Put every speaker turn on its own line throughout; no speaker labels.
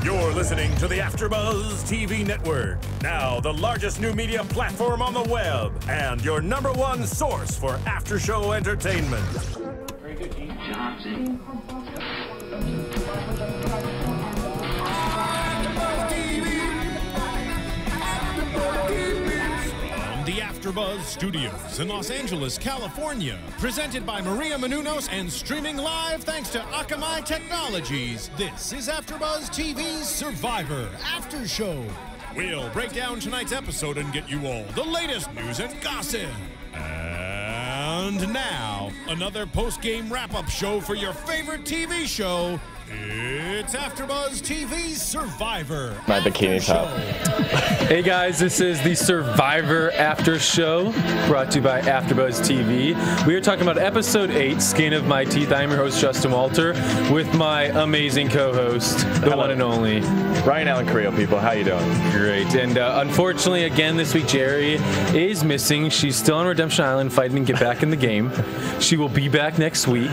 You're listening to the AFTERBUZZ TV network, now the largest new media platform on the web, and your #1 source for after-show entertainment.
Very good, Dean Johnson.
The AFTERBUZZ Studios in Los Angeles, California. Presented by Maria Menounos and streaming live thanks to Akamai Technologies. This is AFTERBUZZ TV's Survivor After Show. We'll break down tonight's episode and get you all the latest news and gossip. And now, another post-game wrap-up show for your favorite TV show. It's AFTERBUZZ TV's Survivor.
My bikini top.
Hey guys, this is the Survivor After Show, brought to you by AFTERBUZZ TV. We are talking about Episode 8, Skin of My Teeth. I'm your host, Justin Walter, with my amazing co-host, the one and only
Ryan Allen Carrillo, people. How you doing?
Great. And unfortunately, again, this week, Jerry is missing. She's still on Redemption Island fighting to get back in the game. She will be back next week.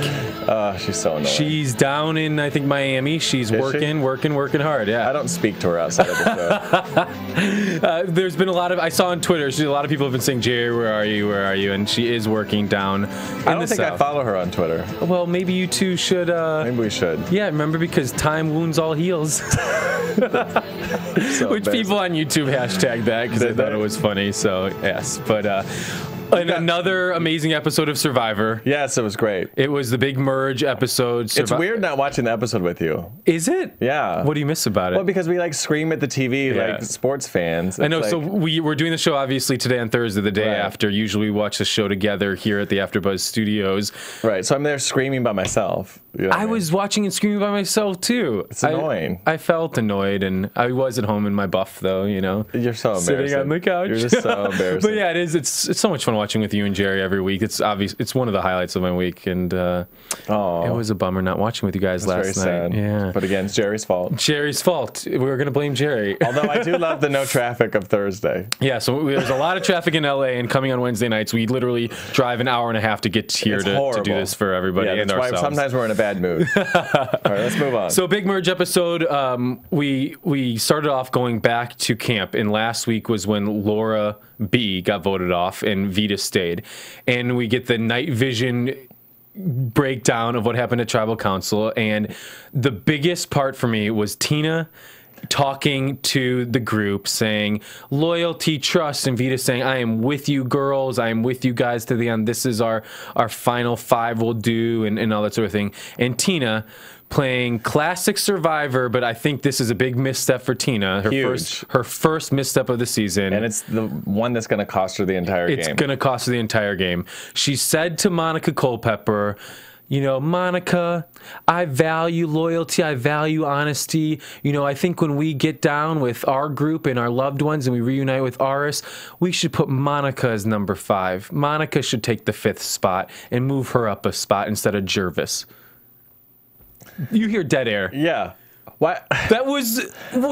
She's so annoying.
She's down in, I think, Miami. She's working hard. Yeah.
I don't speak to her outside of the show.
There's been a lot of, I saw on Twitter, a lot of people have been saying, Jerry, where are you? Where are you? And she is working down in the South.
I don't think I follow her on Twitter.
Well, maybe you two should.
Maybe we should.
Yeah, remember, because time wounds all heals.
So
which people on YouTube hashtag that because they thought it was funny. So, yes. But, and another amazing episode of Survivor.
Yes, it was great.
It was the big merge episode.
It's weird not watching the episode with you.
Is it?
Yeah.
What do you miss about it?
Well, because we like scream at the TV like sports fans.
I know. Like, so we're doing the show obviously today on Thursday, the day after. Usually we watch the show together here at the AFTERBUZZ Studios.
Right. So I'm there screaming by myself. You know
I was watching and screaming by myself too.
It's annoying.
I felt annoyed, and I was at home in my buff though. You know.
You're so embarrassing.
Sitting on the couch.
You're just so embarrassing.
But yeah, it is. It's so much fun watching with you and Jerry every week. It's obvious. It's one of the highlights of my week, and it was a bummer not watching with you guys last night.
Very sad.
Yeah.
But again, it's Jerry's fault.
Jerry's fault. We were gonna blame Jerry.
Although I do love the no traffic of Thursday.
Yeah. So there's a lot of traffic in LA, and coming on Wednesday nights, we literally drive an hour and a half to get here to do this for everybody and
that's
ourselves.
Why sometimes we're in a bad mood. All right, let's move on.
So big merge episode. We started off going back to camp, and last week was when Laura B got voted off and Vita stayed, and we get the night vision breakdown of what happened at Tribal Council. And the biggest part for me was Tina talking to the group, saying loyalty, trust, and Vita saying, I am with you girls, I am with you guys to the end, this is our final five we'll do, and all that sort of thing. And Tina playing classic Survivor, but I think this is a big misstep for Tina. Her first misstep of the season.
And it's the one that's going to cost her the entire game.
It's going to cost her the entire game. She said to Monica Culpepper, you know, Monica, I value loyalty, I value honesty. You know, I think when we get down with our group and our loved ones and we reunite with Aris, we should put Monica as number 5. Monica should take the 5th spot and move her up a spot instead of Jervis. You hear dead air.
Yeah. What?
That was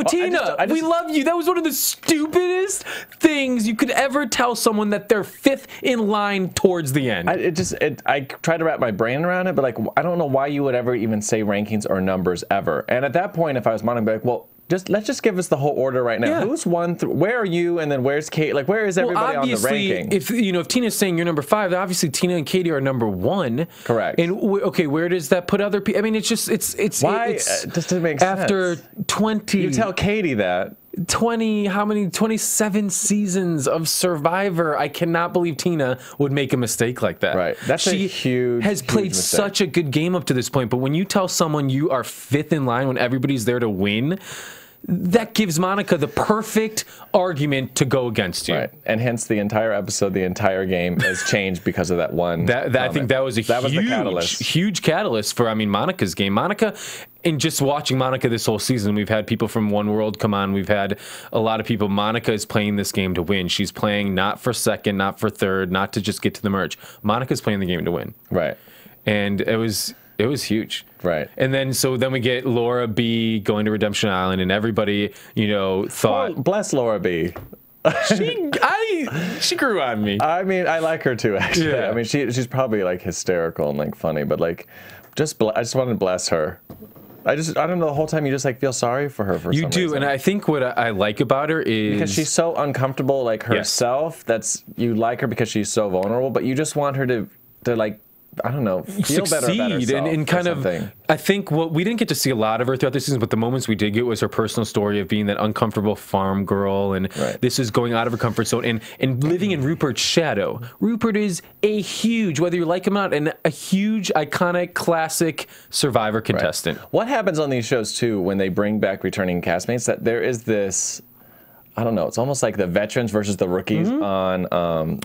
Tina. We love you. That was one of the stupidest things you could ever tell someone, that they're 5th in line towards the end.
I try to wrap my brain around it, but like I don't know why you would ever even say rankings or numbers ever. And at that point, if I was Monica, I'd be like, well, let's just give us the whole order right now. Yeah. Who's 1 through? Where are you? And then where's Kate? Like, where is everybody on the ranking?
If Tina's saying you're number 5, then obviously Tina and Katie are number 1.
Correct.
And okay, where does that put other people? I mean, it's just
why? It doesn't make sense.
After 20,
you tell Katie that.
27 seasons of Survivor, I cannot believe Tina would make a mistake like that.
Right. That's a huge
has played such a good game up to this point, but when you tell someone you are 5th in line when everybody's there to win, that gives Monica the perfect argument to go against you.
Right. And hence the entire episode, the entire game has changed because of that one.
I think that was huge catalyst for, Monica's game. Monica, and just watching Monica this whole season, we've had people from One World come on. We've had a lot of people. Monica is playing this game to win. She's playing not for 2nd, not for 3rd, not to just get to the merge. Monica's playing the game to win.
Right.
And it was huge.
Right.
And then we get Laura B going to Redemption Island, and everybody, thought...
Oh, bless Laura B.
She grew on me.
I mean, I like her too, actually. Yeah. I mean, she's probably like hysterical and like funny, but like, I just wanted to bless her. I don't know, the whole time you just like feel sorry for her for some reason. You do,
and I think what I like about her is
because she's so uncomfortable, like herself. Yes. You like her because she's so vulnerable, but you just want her to like, I don't know, feel better about herself
and kind of. I think what we didn't get to see a lot of her throughout the season, but the moments we did get was her personal story of being that uncomfortable farm girl, and this is going out of her comfort zone and living in Rupert's shadow. Rupert is a huge, whether you like him or not, and a huge, iconic, classic Survivor contestant.
What happens on these shows too when they bring back returning castmates? That there is this. I don't know. It's almost like the veterans versus the rookies on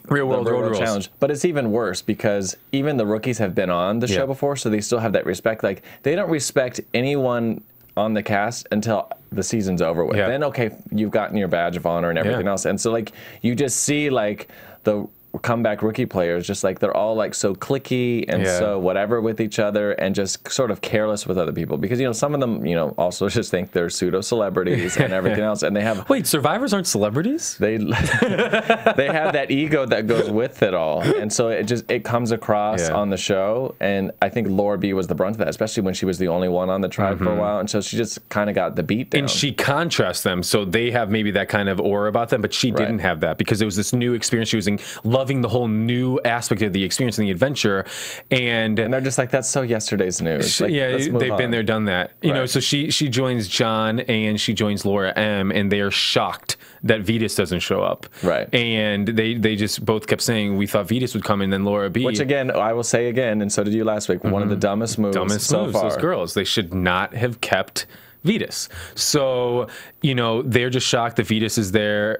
Real World Road Rules
Challenge. But it's even worse because even the rookies have been on the show before, so they still have that respect. Like, they don't respect anyone on the cast until the season's over with. Then, okay, you've gotten your badge of honor and everything else. And so, like, you just see, like, the comeback rookie players, just like they're all like so cliquey and so whatever with each other and just sort of careless with other people because, you know, some of them, you know, also just think they're pseudo celebrities and everything else, and they have
survivors aren't celebrities.
They have that ego that goes with it all, and so it comes across on the show. And I think Laura B was the brunt of that, especially when she was the only one on the tribe for a while, and so she just kind of got the beat down.
And she contrasts them, so they have maybe that kind of aura about them, but she didn't have that because it was this new experience. She was loving the whole new aspect of the experience and the adventure, and
they're just like, that's so yesterday's news. Like,
they've been there, done that. You know, so she joins John and she joins Laura M, and they are shocked that Vetus doesn't show up. And they just both kept saying, we thought Vetus would come, and then Laura B.
Which again, I will say again, and so did you last week, one of the dumbest moves so far.
Those girls, they should not have kept Vetus. So, you know, they're just shocked that Vetus is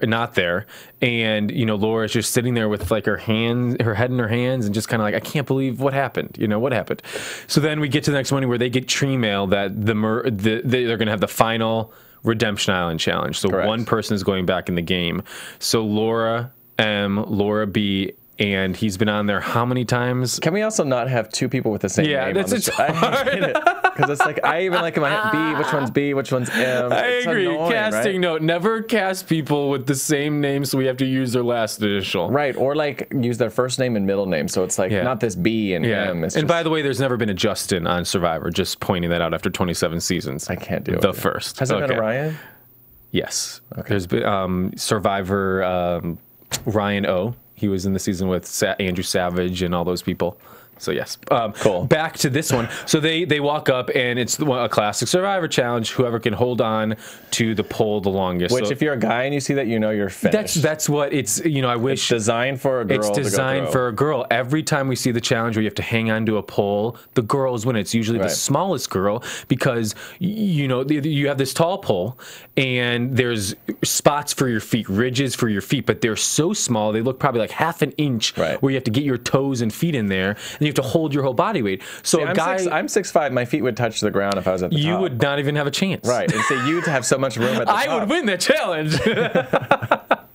not there. And, you know, Laura's just sitting there with like her head in her hands and just kind of like, I can't believe what happened. You know, what happened? So then we get to the next morning where they get tree mail that they're going to have the final Redemption Island challenge. So one person is going back in the game. So Laura M, Laura B, and he's been on there how many times?
Can we also not have two people with the same name?
Yeah, that's
hard. I hate it. Because it's like, I even like in my head, B, which one's B, which one's M.
I agree. Annoying, casting note, never cast people with the same name, so we have to use their last initial.
Right, or like use their first name and middle name, so it's like not this B and M. It's
and by the way, there's never been a Justin on Survivor, just pointing that out after 27 seasons.
I can't do it.
The first.
Has there been a Ryan?
Yes. Okay. There's been Survivor Ryan O. He was in the season with Andrew Savage and all those people. So yes,
cool.
Back to this one. So they walk up, and it's a classic Survivor challenge. Whoever can hold on to the pole the longest.
Which, if you're a guy and you see that, you know you're finished.
That's what it's. You know, I wish
it's designed for a girl.
It's designed for a girl. Every time we see the challenge where you have to hang on to a pole, the girls win. It's usually the smallest girl because you know you have this tall pole, and there's spots for your feet, ridges for your feet, but they're so small they look probably like half an inch where you have to get your toes and feet in there. And you have to hold your whole body weight. So
I'm 6'5". My feet would touch the ground if I was at the top.
You would not even have a chance.
Right. And so you'd have so much room at the top.
I would win the challenge.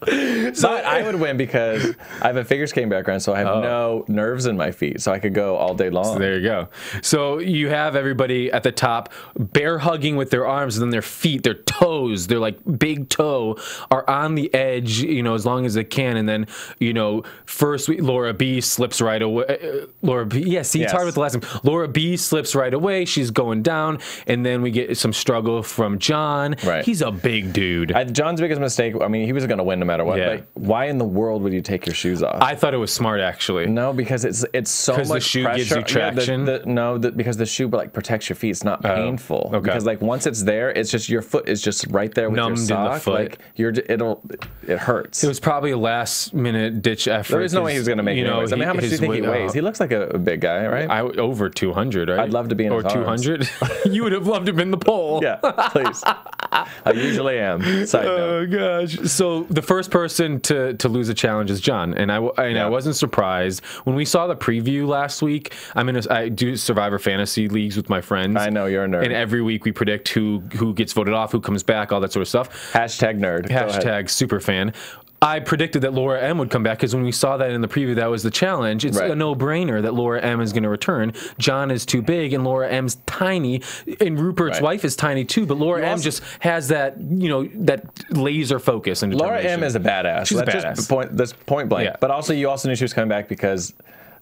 But I would win because I have a figure skating background, so I have no nerves in my feet, so I could go all day long.
So there you go. So you have everybody at the top bear hugging with their arms, and then their feet, their toes, their like big toe are on the edge, you know, as long as they can. And then, you know, first Laura B slips right away. Laura B, it's hard with the last name. Laura B slips right away. She's going down, and then we get some struggle from John. He's a big dude.
John's biggest mistake, I mean, he was going to win no matter what. But why in the world would you take your shoes off?
I thought it was smart, actually.
No, because it's so much
the shoe
pressure.
Gives you traction.
Because the shoe like protects your feet. It's not painful. Because like once it's there, it's just your foot is just right there with
numbed
your sock.
In the foot.
Like it hurts.
It was probably a last minute ditch effort.
There is no way he was going to make it. I mean, how much do you think he weighs? He looks like a big guy, right?
Over 200, right?
I'd love to be in his arms.
200. You would have loved him in the pole.
Yeah, please. I usually am. Side note.
Oh gosh. So the first person to lose a challenge is John, and I wasn't surprised when we saw the preview last week. I do Survivor fantasy leagues with my friends.
I know you're a nerd.
And every week we predict who gets voted off, who comes back, all that sort of stuff.
Hashtag nerd.
Hashtag super fan. I predicted that Laura M would come back because when we saw that in the preview, that was the challenge. It's a no-brainer that Laura M is going to return. John is too big, and Laura M's tiny, and Rupert's wife is tiny too. But Laura M just has that, you know, that laser focus and determination.
Laura M is a badass.
She's a badass.
That's point blank. Yeah. But also, you also knew she was coming back because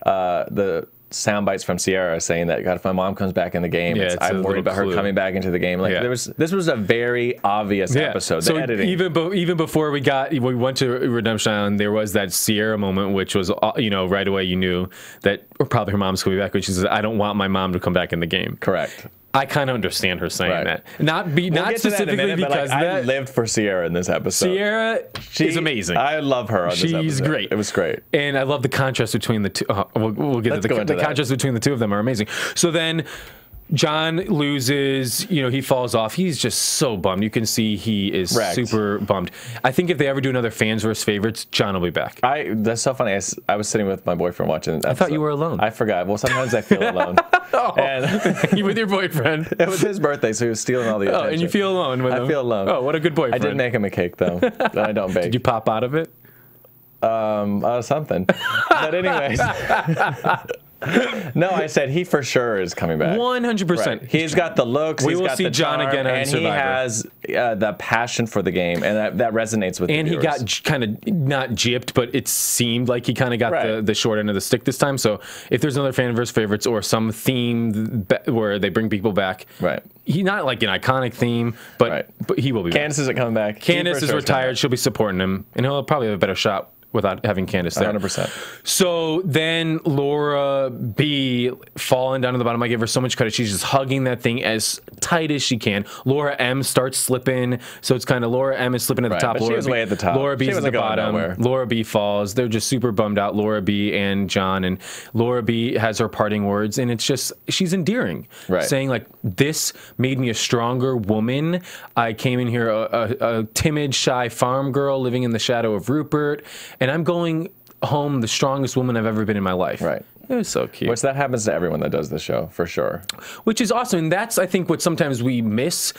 the sound bites from Sierra saying that, God, if my mom comes back in the game,
Yeah,
I'm worried about her coming back into the game. Like this was a very obvious episode.
So
the editing.
even before we went to Redemption Island, there was that Sierra moment, which was, you know, right away you knew that, or probably her mom's coming back, when she says, I don't want my mom to come back in the game.
Correct.
I kind of understand her saying that. Not specifically because
I lived for Sierra in this episode.
Sierra is amazing.
I love her on this episode.
She's great.
It was great.
And I love the contrast between the two. We'll get to the contrast between the two of them are amazing. So then John loses, you know, he falls off. He's just so bummed. You can see he is super bummed. I think if they ever do another fans versus favorites, John will be back.
That's so funny. I was sitting with my boyfriend watching.
I thought you were alone.
I forgot. Well, sometimes I feel alone.
And you with your boyfriend?
It was his birthday, so he was stealing all the attention.
Oh, and you feel alone with him?
I feel alone.
Oh, what a good boyfriend.
I did make him a cake, though, that I don't bake.
Did you pop out of it?
Something. But anyways. No, I said he for sure is coming back.
100%.
Right. He's got the looks.
We
he's
will
got
see
the
John
charm,
again on
and
Survivor.
he has the passion for the game, and that resonates with.
And
the
he
viewers.
got kind of not gypped, but it seemed like he kind of got the short end of the stick this time. So if there's another fan versus favorites or some theme where they bring people back, he's not like an iconic theme, but he will be.
Candace isn't coming back.
Candace is retired. She'll be supporting him, and he'll probably have a better shot without having Candace there.
100%.
So then Laura B falling down to the bottom. I give her so much credit. She's just hugging that thing as tight as she can. Laura M starts slipping. So it's kind of Laura M is slipping at the top.
But
Laura
she was way at the top.
Laura B is at the bottom.
Nowhere.
Laura B falls. They're just super bummed out, Laura B and John. And Laura B has her parting words. And it's just, she's endearing. Saying like, this made me a stronger woman. I came in here a timid, shy farm girl living in the shadow of Rupert. And I'm going home the strongest woman I've ever been in my life. It was so cute.
Which that happens to everyone that does the show, for sure.
Which is awesome. And that's, I think, what sometimes we miss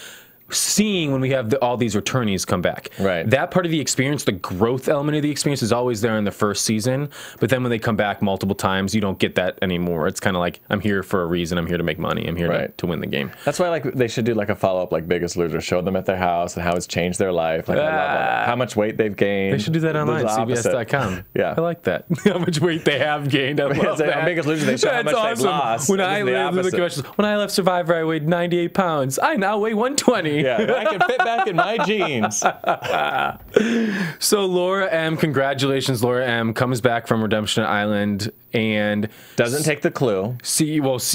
seeing when we have all these returnees come back. That part of the experience, the growth element of the experience is always there in the first season, but then when they come back multiple times, you don't get that anymore. It's kind of like, I'm here for a reason. I'm here to make money. I'm here to win the game.
That's why they should do like a follow-up like Biggest Loser, show them at their house and how it's changed their life, like how much weight they've gained.
They should do that online, CBS.com. I like that. How much weight they have gained. I love that.
On Biggest Loser, they show how much they've lost.
When I left Survivor, I weighed 98 pounds. I now weigh 120.
I can fit back in my jeans.
So Laura M, congratulations, Laura M comes back from Redemption Island and
doesn't take the clue.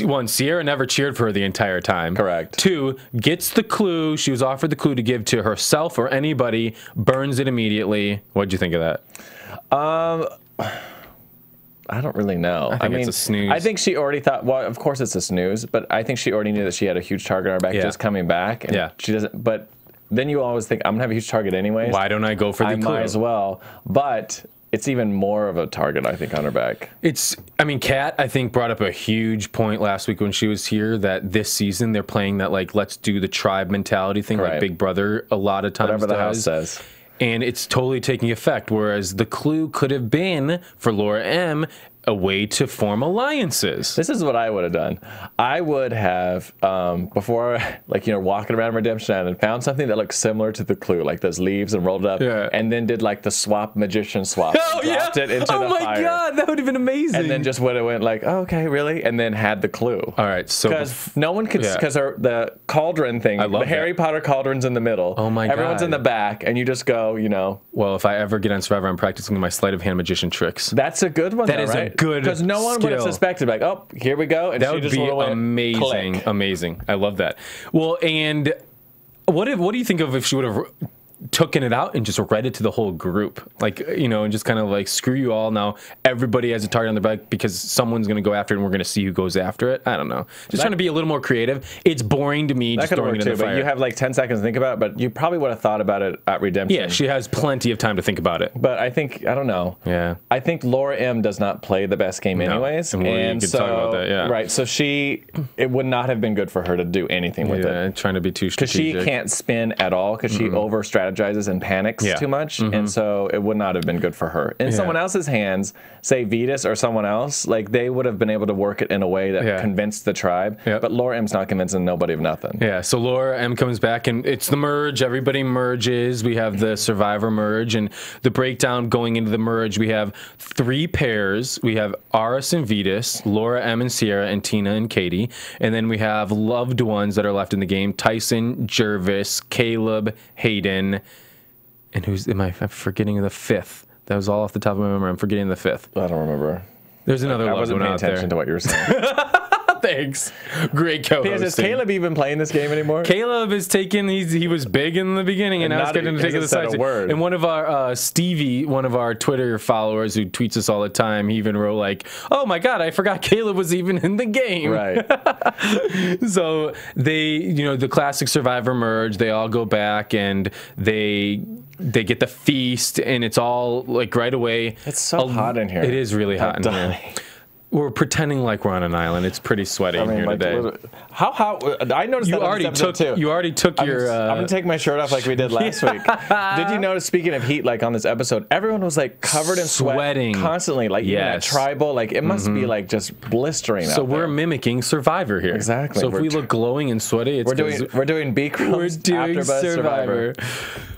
One, Sierra never cheered for her the entire time.
Correct.
Two, gets the clue. She was offered the clue to give to herself or anybody, burns it immediately. What'd you think of that?
I don't really know.
I mean, it's a snooze.
I think she already thought, well, of course it's a snooze, but I think she already knew that she had a huge target on her back just coming back. And she doesn't, but then you always think, I'm going to have a huge target anyways.
Why don't I go for the clue?
I might as well. But it's even more of a target, I think, on her back.
Kat, I think, brought up a huge point last week when she was here that this season they're playing that, like, let's do the tribe mentality thing, like Big Brother a lot of times
Whatever the house says.
And it's totally taking effect, whereas the clue could have been, for Laura M, a way to form alliances.
This is what I would have done. I would have, before, like, walking around Redemption Island, found something that looked similar to the clue, like those leaves, and rolled it up, and then did like the magician swap. Dropped it into the fire.
Oh my God, that would have been amazing.
And then just would have went like, oh, okay, really? And then had the clue.
All right, so
because no one could, because the cauldron thing, the Harry Potter cauldron's in the middle.
Oh my God.
Everyone's in the back, and you just go,
Well, if I ever get on Survivor, I'm practicing my sleight of hand magician tricks.
That's a good one. That is a
good
because no one would have suspected, like, oh, here we go, and
that
she
would
just
be amazing.
Click.
Amazing. I love that. Well, and what do you think of if she would have taken it out and just read it to the whole group, like, and just kind of like, screw you all, now everybody has a target on their back because someone's going to go after it and we're going to see who goes after it. I don't know, just trying to be a little more creative. It's boring to me.
That could work too, but you have like 10 seconds to think about it, but you probably would have thought about it at Redemption.
Yeah, she has plenty of time to think about it.
But I don't know.
Yeah,
I think Laura M does not play the best game anyways,
and so talk about that. Yeah,
right. So it would not have been good for her to do anything with it.
Trying to be too strategic
because she can't spin at all because she over strategizes apologizes and panics too much, and so it would not have been good for her. In someone else's hands, say Vetus or someone else, like they would have been able to work it in a way that convinced the tribe. But Laura M's not convincing nobody of nothing.
Yeah, so Laura M comes back, and it's the merge. Everybody merges. We have the Survivor merge, and the breakdown going into the merge. We have 3 pairs. We have Aris and Vetus, Laura M and Sierra, and Tina and Katie. And then we have loved ones that are left in the game: Tyson, Jervis, Caleb, Hayden, and I'm forgetting the 5th. That was all off the top of my memory. I'm forgetting the 5th.
I don't remember.
There's another loved one out there.
I wasn't paying attention to what you were saying.
Thanks. Great co-hosting.
Is Caleb even playing this game anymore?
Caleb is taking, he was big in the beginning, and now he's getting to take the side. And one of our, Stevie, one of our Twitter followers who tweets us all the time, he even wrote like, oh my God, I forgot Caleb was even in the game.
Right.
So they, the classic Survivor merge, they all go back and they get the feast, and it's all like right away.
It's so hot in here.
It is really hot in here. We're pretending like we're on an island. It's pretty sweaty here today.
How I noticed
you
that
already took too. You already took your.
I'm gonna take my shirt off like we did last week. Did you notice? Speaking of heat, like on this episode, everyone was like covered in sweating constantly. Like even at tribal, like it must be like just blistering.
So
out
we're
there.
mimicking Survivor here.
Exactly.
So if we look glowing and sweaty, it's
we're doing B-Crumbs.
We're doing
AfterBuzz Survivor.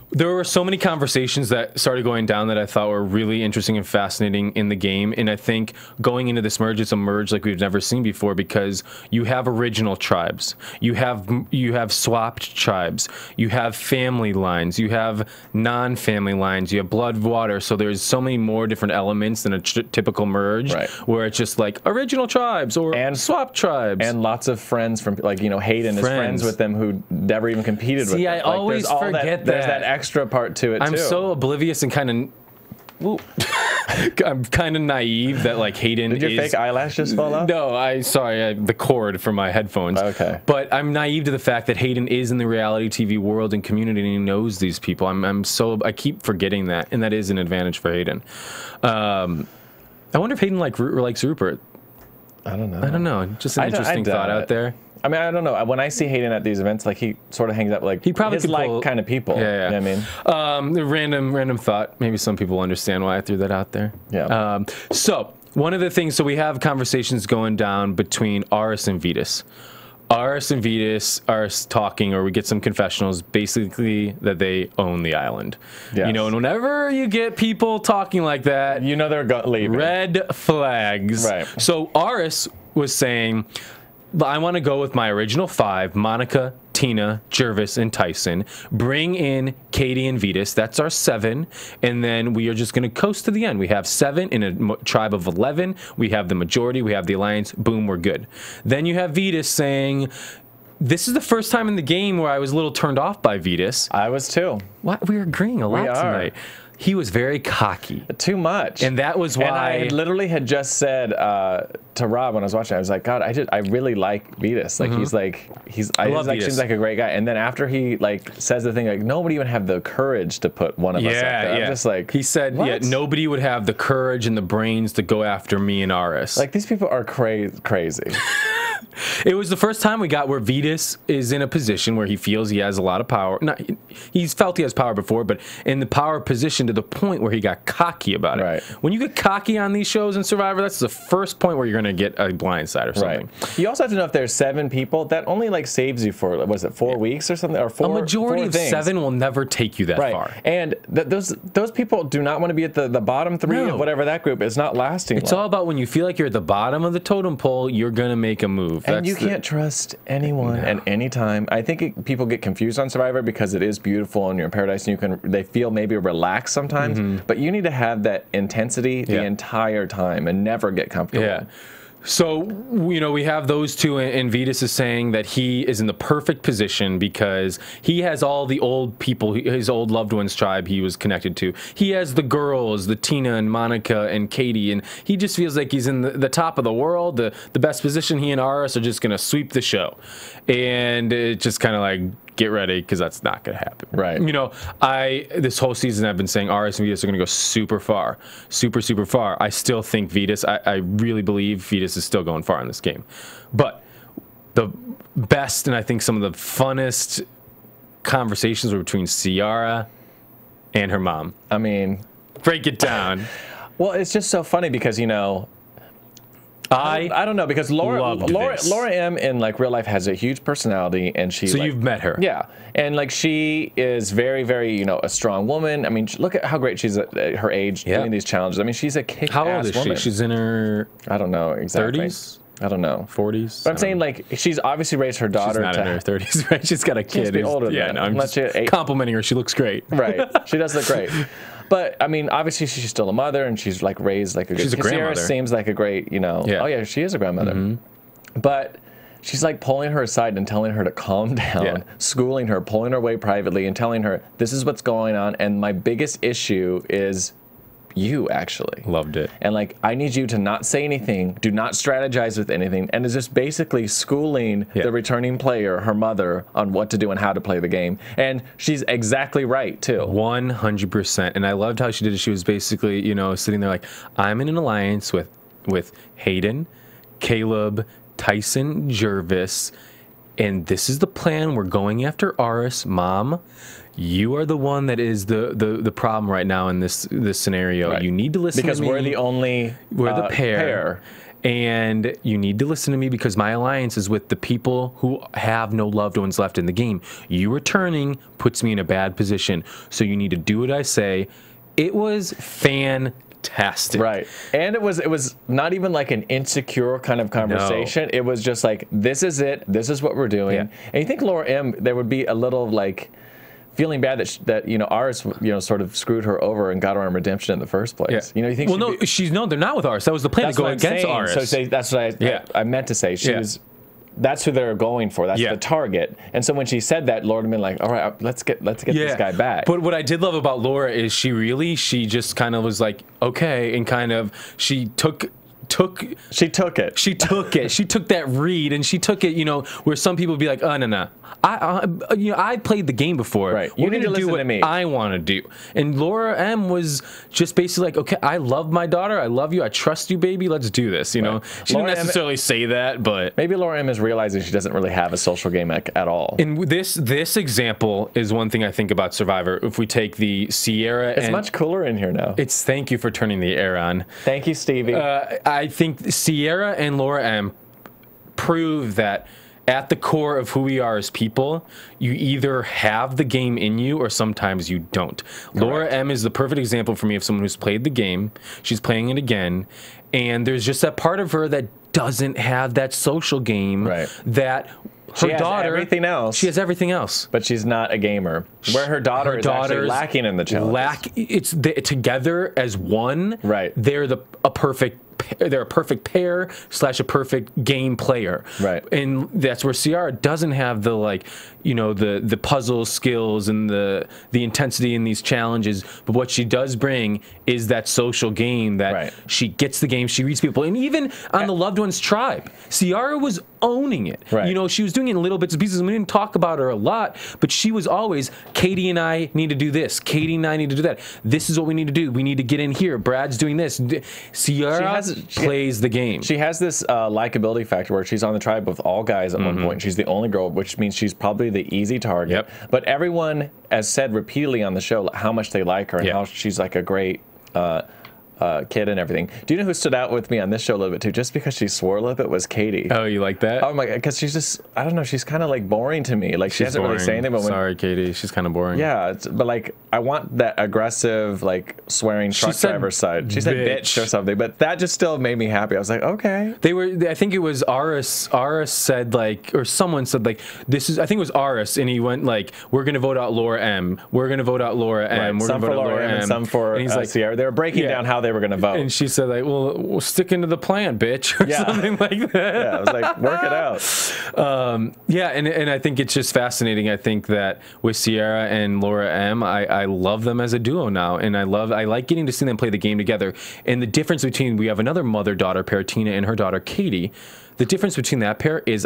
There were so many conversations that started going down that I thought were really interesting and fascinating in the game. And I think going into this merge, it's a merge like we've never seen before, because you have original tribes, you have swapped tribes, you have family lines, you have non-family lines, you have blood, water. So there's so many more different elements than a typical merge, where it's just like original tribes or swapped tribes.
And lots of friends from, like, Hayden is friends with them who never even competed with them.
See, I always forget that.
There's that extra part to it,
I'm so oblivious and kind of... I'm kind of naive that like Hayden
Did your fake eyelash just fall off?
No, the cord for my headphones.
Okay.
But I'm naive to the fact that Hayden is in the reality TV world and community, and he knows these people. I keep forgetting that, and that is an advantage for Hayden. I wonder if Hayden likes Rupert.
I don't know.
I don't know. Just an interesting thought out there.
I mean, I don't know. When I see Hayden at these events, like he sort of hangs out with like
he probably
his like kind of people.
Yeah, yeah.
You know what I mean?
The random thought. Maybe some people understand why I threw that out there.
Yeah.
So one of the things, so we have conversations going down between Aris and Vetus. Aris and Vetus are talking, or we get some confessionals, basically that they own the island. Yes. And whenever you get people talking like that,
they're leaving.
Red flags.
Right.
So Aris was saying, I want to go with my original 5, Monica, Tina, Jervis, and Tyson. Bring in Katie and Vetus. That's our 7. And then we are just going to coast to the end. We have 7 in a tribe of 11. We have the majority. We have the alliance. Boom, we're good. Then you have Vetus saying, this is the first time in the game where I was a little turned off by Vetus.
I was too.
What? We're agreeing a lot tonight. He was very cocky.
Too much.
And that was why...
And I literally had just said to Rob when I was watching, I was like, God, I really like Vetus. Like, he's seems like a great guy. And then after he, like, says the thing, like, nobody even have the courage to put one of us up there. I'm just like...
He said,
what?
Nobody would have the courage and the brains to go after me and Aris.
Like, these people are crazy.
It was the first time we got where Vetus is in a position where he feels he has a lot of power. He's felt he has power before, but in the power position to the point where he got cocky about it.
Right.
When you get cocky on these shows in Survivor, that's the first point where you're going to get a blindside or something.
Right. You also have to know if there's 7 people, that only like saves you for, was it 4 weeks or something? Or 4
A majority of
things.
7 will never take you that far.
And those people do not want to be at the bottom 3 of whatever that group is not lasting
It's all about when you feel like you're at the bottom of the totem pole, you're going to make a move.
And you can't trust anyone at any time. I think people get confused on Survivor because it is beautiful and you're in paradise and they feel maybe relaxed sometimes, but you need to have that intensity the entire time and never get comfortable.
Yeah. So, we have those two, and Vetus is saying that he is in the perfect position because he has all the old people, his old loved ones tribe he was connected to. He has the girls, the Tina and Monica and Katie, and he just feels like he's in the top of the world, the best position. He and Aris are just going to sweep the show. And it's just kind of like, get ready, because that's not going to happen.
Right.
This whole season I've been saying Aris and Vetus are going to go super far. Super, super far. I still think Vetus, I really believe Vetus is still going far in this game. But the best and I think some of the funnest conversations were between Ciara and her mom.
I mean,
break it down.
Well, it's just so funny because, you know, I don't know, because Laura M in like real life has a huge personality, and she.
So
like,
you've met her,
yeah, and like she is very, very, you know, a strong woman. I mean, look at how great she's at her age doing these challenges. I mean, she's a kick-ass woman.
How old is she? She's in her,
I don't know exactly.
30s.
I don't know.
40s.
But I'm saying, like, she's obviously raised her daughter.
She's not in her 30s, right? She's got a kid.
Be older
yeah,
than
no, I'm just complimenting her. She looks great.
Right. She does look great. But I mean, obviously, she's still a mother, and she's like raised like a.
She's a grandmother.
Sierra seems like a great, you know. Yeah. Oh yeah, she is a grandmother. But she's like pulling her aside and telling her to calm down, schooling her, pulling her away privately, and telling her this is what's going on. And my biggest issue is you, actually.
Loved it.
And like, I need you to not say anything, do not strategize with anything, and is just basically schooling the returning player, her mother, on what to do and how to play the game. And she's exactly right too.
100%. And I loved how she did it. She was basically, you know, sitting there like, I'm in an alliance with Hayden, Caleb, Tyson, Jervis, and this is the plan. We're going after Aris. Mom, you are the one that is the problem right now in this scenario. Right. You need to listen
because
to me.
We're the
pair. And you need to listen to me because my alliance is with the people who have no loved ones left in the game. You returning puts me in a bad position. So you need to do what I say. It was fantastic.
Right. And it was not even like an insecure kind of conversation. No. It was just like, this is it. This is what we're doing. Yeah. And you think Laura M, there would be a little like feeling bad that you know, Aris, you know, sort of screwed her over and got her on redemption in the first place. Yeah. You know, you think?
Well, no, they're not with Aris. That was the plan to go against Aris.
So that's what I meant to say. That's who they're going for. That's the target. And so when she said that, Laura had been like, all right, let's get this guy back.
But what I did love about Laura is she just kind of was like, okay, and kind of she took it. She took that read, and she took it, you know, where some people would be like, oh, no. I played the game before.
Right. You need to listen to me.
I want to do. And Laura M was just basically like, okay, I love my daughter. I love you. I trust you, baby. Let's do this. You know, she didn't necessarily say that, but
maybe Laura M is realizing she doesn't really have a social game at all.
And this example is one thing I think about Survivor. If we take the Sierra,
it's much cooler in here now.
Thank you for turning the air on.
Thank you, Stevie.
I think Sierra and Laura M prove that at the core of who we are as people, you either have the game in you or sometimes you don't. Correct. Laura M is the perfect example for me of someone who's played the game. She's playing it again. And there's just that part of her that doesn't have that social game that her daughter,
everything else.
She has everything else.
But she's not a gamer. Where her daughter is actually lacking in the challenge.
Together as one, they're a perfect pair / a perfect game player.
Right.
And that's where Ciara doesn't have the, like, you know, the puzzle skills and the intensity in these challenges, but what she does bring is that social game that she gets the game, she reads people. And even on the Loved Ones tribe, Ciara was owning it. You know, she was doing it in little bits and pieces, and we didn't talk about her a lot, but she was always, Katie and I need to do this. Katie and I need to do that. This is what we need to do. We need to get in here. Brad's doing this. Ciara plays the game.
She has this likability factor where she's on the tribe with all guys at one point. She's the only girl, which means she's probably the easy target. But everyone has said repeatedly on the show how much they like her and how she's like a great kid and everything. Do you know who stood out with me on this show a little bit too, just because she swore a little bit, was Katie.
Oh, you like that?
Oh my god, because she's just, I don't know, she's kind of like boring to me. Like, she doesn't really say anything. But
sorry, Katie, she's kind of boring.
Yeah, but like, I want that aggressive, like, swearing truck driver side. She said bitch or something, but that just still made me happy. I was like, okay.
I think it was Aris said, like, or someone said, like, this is, I think it was Aris, and he went like, we're gonna vote out Laura M. We're gonna vote out Laura M. We're gonna vote out Laura M.
And some for Sierra. They were breaking down how they were gonna vote.
And she said, like, well, we'll stick into the plan, bitch, or something like that.
Yeah, I was like, work it out.
And I think it's just fascinating. I think that with Sierra and Laura M, I love them as a duo now, and I like getting to see them play the game together. And the difference between, we have another mother-daughter pair, Tina, and her daughter Katie. The difference between that pair is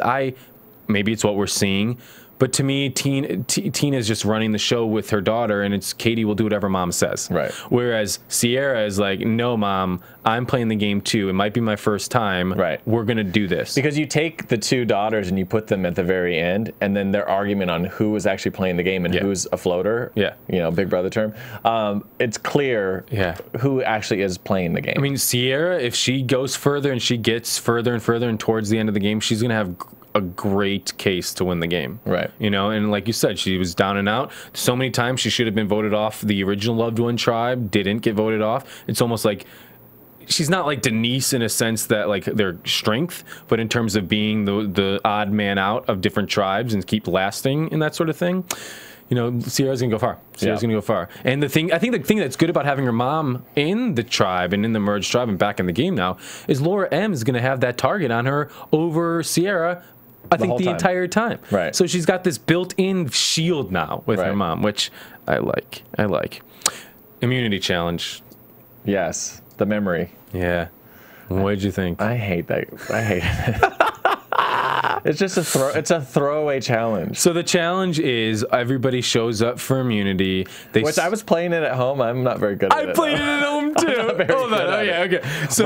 maybe it's what we're seeing, But to me, Tina is just running the show with her daughter, and it's Katie will do whatever mom says.
Right.
Whereas Sierra is like, no, mom, I'm playing the game too. It might be my first time.
Right.
We're gonna do this.
Because you take the two daughters and you put them at the very end, and then their argument on who was actually playing the game and who's a floater.
Yeah.
You know, Big Brother term. It's clear who actually is playing the game.
I mean, Sierra, if she goes further and she gets further and towards the end of the game, she's gonna have a great case to win the game.
Right.
You know, and like you said, she was down and out. So many times she should have been voted off the original Loved One tribe, didn't get voted off. It's almost like she's not like Denise in a sense that like their strength, but in terms of being the odd man out of different tribes and keep lasting and that sort of thing. You know, Sierra's gonna go far. Sierra's gonna go far. And I think the thing that's good about having her mom in the tribe and in the merged tribe and back in the game now is Laura M is gonna have that target on her over Sierra. I think the entire time.
Right.
So she's got this built-in shield now with her mom, which I like. I like. Immunity challenge.
Yes. The memory.
Yeah. What did you think?
I hate that. I hate it. It's just it's a throwaway challenge.
So the challenge is everybody shows up for immunity.
Which I was playing it at home. I'm not very good at it.
I played it at home too. Hold on. Oh yeah, okay. So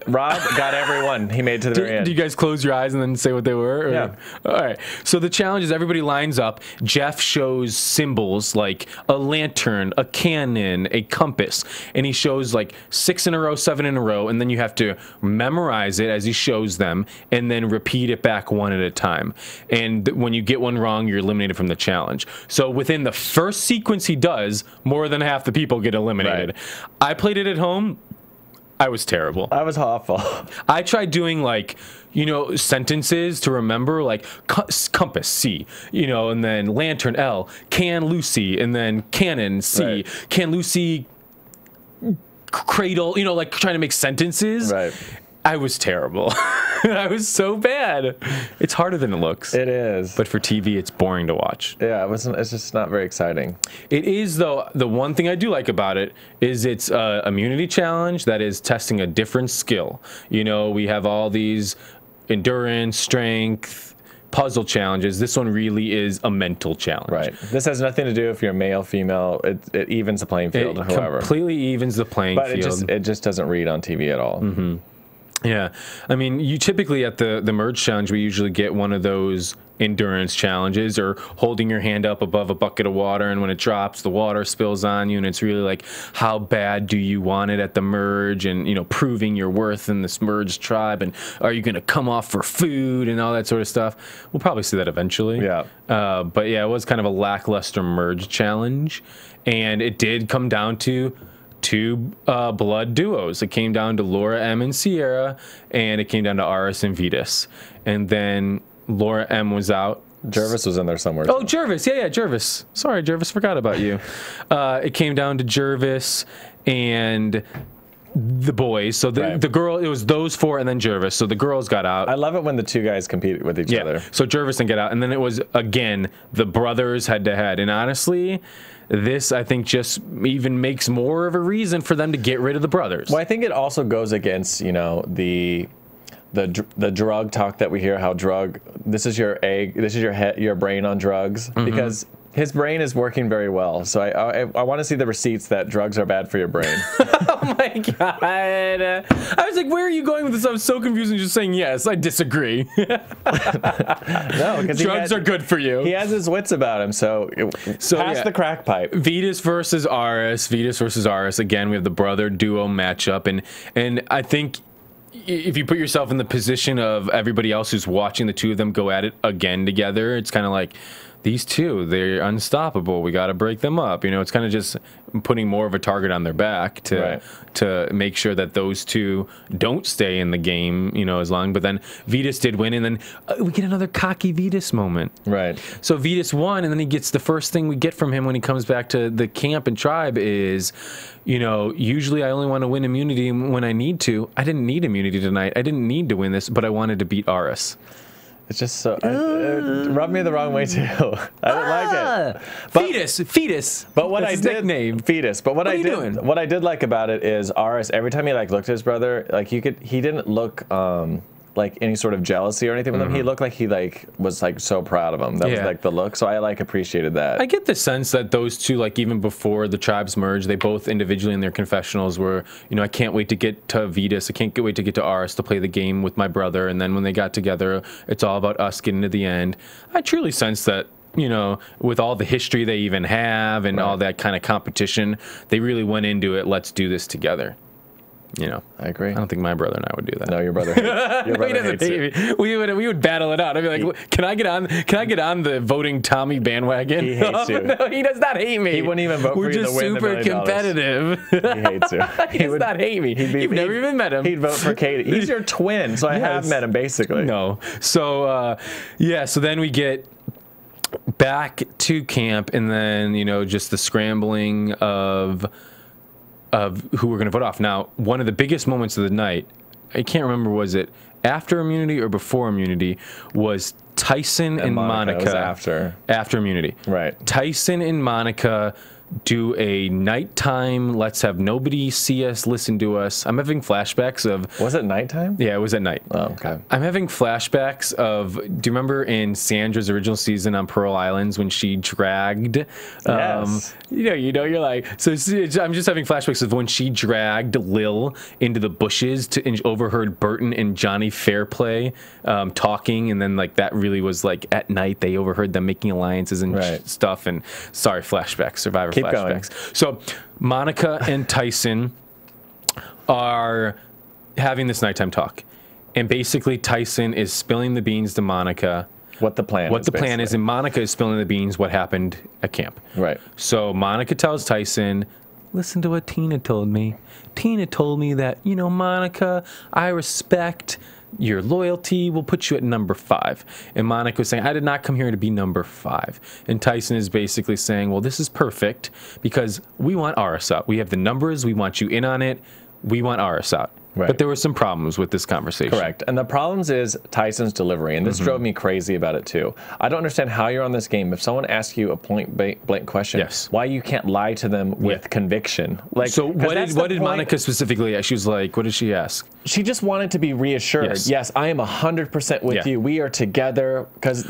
Rob got everyone. He made it to the very end.
Do you guys close your eyes and then say what they were? Or?
Yeah.
All right. So the challenge is everybody lines up. Jeff shows symbols like a lantern, a cannon, a compass, and he shows like 6 in a row, 7 in a row, and then you have to memorize it as he shows them, and then repeat it back one at a time. And when you get one wrong, you're eliminated from the challenge. So within the first sequence he does, more than half the people get eliminated. Right. I played it at home. I was terrible.
I was awful.
I tried doing like, you know, sentences to remember, like compass, C, you know, and then lantern, L, can Lucy, and then cannon, C, right. Can Lucy cradle, you know, like trying to make sentences.
Right.
I was terrible. I was so bad. It's harder than it looks.
It is.
But for TV, it's boring to watch.
Yeah, it's just not very exciting.
It is, though. The one thing I do like about it is it's an immunity challenge that is testing a different skill. You know, we have all these endurance, strength, puzzle challenges. This one really is a mental challenge.
Right. This has nothing to do if you're male, female. It evens the playing field.
It
however,
completely evens the playing field.
But it just doesn't read on TV at all.
Mm-hmm. Yeah, I mean, you typically at the merge challenge, we usually get one of those endurance challenges or holding your hand up above a bucket of water, and when it drops, the water spills on you, and it's really like, how bad do you want it at the merge, and, you know, proving your worth in this merged tribe, and are you going to come off for food and all that sort of stuff. We'll probably see that eventually.
Yeah.
But yeah, it was kind of a lackluster merge challenge, and it did come down to two blood duos. It came down to Laura M and Sierra, and it came down to Aris and Vetus. And then Laura M was out.
Jervis was in there somewhere.
Oh, Jervis. Yeah, Jervis. Sorry, Jervis, forgot about you. It came down to Jervis and the boys. So the girl, it was those four and then Jervis. So the girls got out.
I love it when the two guys compete with each other.
So Jervis didn't get out. And then it was, again, the brothers head to head. And honestly, this, I think, just even makes more of a reason for them to get rid of the brothers.
Well, I think it also goes against, you know, the drug talk that we hear. How this is your egg, this is your brain on drugs, because his brain is working very well. So I want to see the receipts that drugs are bad for your brain.
Oh my god! I was like, where are you going with this? I was so confused and just saying yes. I disagree.
No, because
drugs are good for you.
He has his wits about him. So pass the crack pipe.
Vetus versus Aris. Vetus versus Aris. Again, we have the brother duo matchup, and I think if you put yourself in the position of everybody else who's watching the two of them go at it again together, it's kind of like, these two, they're unstoppable. We got to break them up. You know, it's kind of just putting more of a target on their back to make sure that those two don't stay in the game, you know, as long. But then Vetus did win, and then we get another cocky Vetus moment.
Right.
So Vetus won, and then he gets the first thing we get from him when he comes back to the camp and tribe is, you know, usually I only want to win immunity when I need to. I didn't need immunity tonight. I didn't need to win this, but I wanted to beat Aris.
It's just so it rubbed me the wrong way too. I didn't like it.
But, fetus.
But what
That's
I did,
nickname.
Fetus. But what I did like about it is Aris. Every time he like looked at his brother, like he didn't look like any sort of jealousy or anything with him. He looked like he like was like so proud of him. That was like the look. So I like appreciated that.
I get the sense that those two, like even before the tribes merged, they both individually in their confessionals were, you know, I can't wait to get to Vetus. I can't wait to get to Aris to play the game with my brother. And then when they got together, it's all about us getting to the end. I truly sense that, you know, with all the history they even have and all that kind of competition, they really went into it. Let's do this together. You know,
I agree.
I don't think my brother and I would do that.
No, your brother hates, your brother hates it.
We would battle it out. I'd be like, can I get on the voting Tommy bandwagon?
He hates you.
No, he does not hate me.
He wouldn't even vote for you to win the $1 million.
We're just super competitive.
He hates you.
He does not hate me. You've never even met him.
He'd vote for Katie. He's your twin, so I have met him basically.
No. So yeah. So then we get back to camp, and then you know just the scrambling of who we're going to vote off. Now, one of the biggest moments of the night, I can't remember, was it after immunity or before immunity, was Tyson and Monica. After immunity.
Right.
Tyson and Monica do a nighttime, let's have nobody see us, listen to us. I'm having flashbacks of...
Was it nighttime?
Yeah, it was at night.
Oh, okay.
I'm having flashbacks of... Do you remember in Sandra's original season on Pearl Islands when she dragged...
Yes.
You know, you're like... So I'm just having flashbacks of when she dragged Lil into the bushes and overheard Burton and Johnny Fairplay talking, and then like that really was like at night they overheard them making alliances and stuff, and sorry, flashbacks, Survivor
Keep
flashbacks.
going.
So Monica and Tyson are having this nighttime talk, and basically Tyson is spilling the beans to Monica.
What the plan is,
and Monica is spilling the beans what happened at camp.
Right.
So Monica tells Tyson, listen to what Tina told me. Tina told me that, you know, Monica, I respect your loyalty. We'll put you at number 5. And Monica was saying, I did not come here to be number 5. And Tyson is basically saying, well, this is perfect because we want Aris out. We have the numbers. We want you in on it. We want Aris out.
Right.
But there were some problems with this conversation.
Correct. And the problems is Tyson's delivery. And this drove me crazy about it, too. I don't understand how you're on this game. If someone asks you a point-blank question, why you can't lie to them with conviction. Like,
so what did Monica specifically ask? She was like, what did she ask?
She just wanted to be reassured. Yes, I am 100% with you. We are together because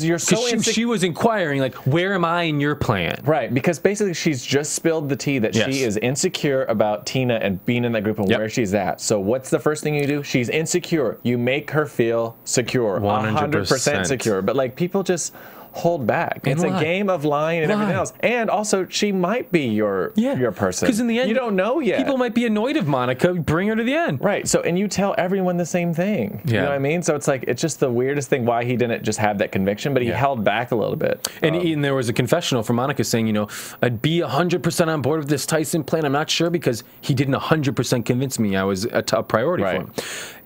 you're so
she was inquiring, like, where am I in your plan?
Right, because basically she's just spilled the tea that she is insecure about Tina and being in that group and where she's at. So what's the first thing you do? She's insecure. You make her feel secure, 100% secure. But like people just hold back. It's a game of lying and everything else. And also, she might be your person.
Because in the end,
you don't know yet.
People might be annoyed of Monica. Bring her to the end.
Right. So, and you tell everyone the same thing. You know what I mean? So it's like, it's just the weirdest thing why he didn't just have that conviction, but he held back a little bit.
And there was a confessional from Monica saying, you know, I'd be 100% on board with this Tyson plan. I'm not sure because he didn't 100% convince me I was a top priority for him.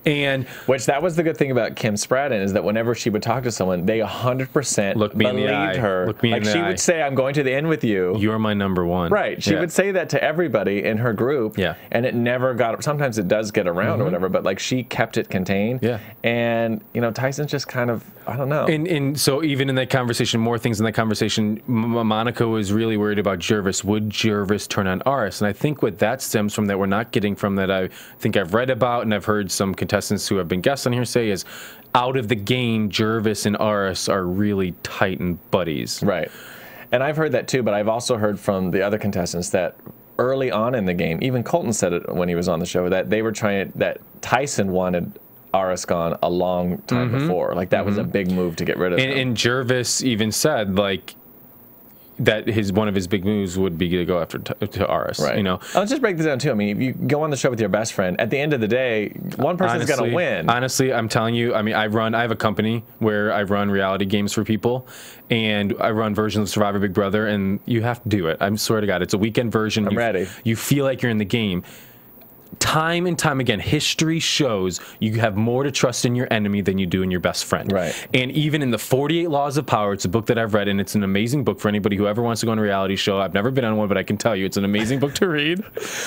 And
which that was the good thing about Kim Spradden is that whenever she would talk to someone, they 100% believed her.
Look me in the
she
eye.
would say, "I'm going to the end with you.
You're my number one."
Right. She would say that to everybody in her group.
Yeah.
And it never got. Sometimes it does get around or whatever, but like she kept it contained.
Yeah.
And you know, Tyson's just kind of I don't know.
And so even in that conversation, more things in that conversation, Monica was really worried about Jervis. Would Jervis turn on Aris? And I think what that stems from that we're not getting from that I think I've read about and I've heard some contestants who have been guests on here say is out of the game, Jervis and Aris are really tight and buddies.
Right. And I've heard that too, but I've also heard from the other contestants that early on in the game, even Colton said it when he was on the show, that they were that Tyson wanted Aris gone a long time before. Like that was a big move to get rid of him.
And Jervis even said like that one of his big moves would be to go after to Aris. Right. You know,
I'll just break this down too. I mean, if you go on the show with your best friend, at the end of the day, one person's going to win.
Honestly, I'm telling you. I mean, I have a company where I run reality games for people, and I run versions of Survivor Big Brother, and you have to do it. I swear to God, it's a weekend version.
I'm ready.
You feel like you're in the game. Time and time again, history shows you have more to trust in your enemy than you do in your best friend.
Right.
And even in the 48 Laws of Power, it's a book that I've read, and it's an amazing book for anybody who ever wants to go on a reality show. I've never been on one, but I can tell you it's an amazing book to read.